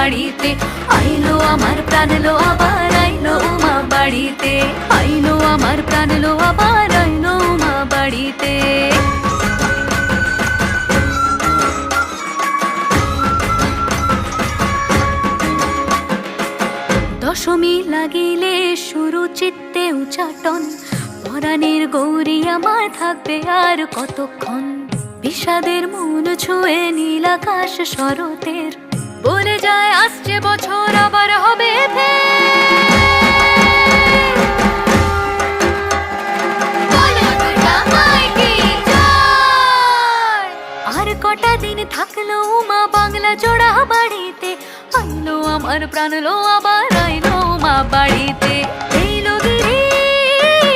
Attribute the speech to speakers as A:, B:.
A: বাড়িতে, আইলো আমার প্রাণ লো আবার আইলো উমা বাড়িতে, আইলো আমার প্রাণ লো আবার আইলো উমা বাড়িতে। দশমী লাগিলে শুরু চিত্তে উচাটন, পরাণের গৌরী আমার থাকবে আর কতক্ষণ। বিষাদের মন ছুঁয়ে নীল আকাশ শরতের, বলে যায় আসছে বছর আবার হবে আর কটা দিন থাকলো উমা বাংলা জোড়া বাড়িতে, আইলো আমার প্রাণ লো আবার আইলো উমা বাড়িতে।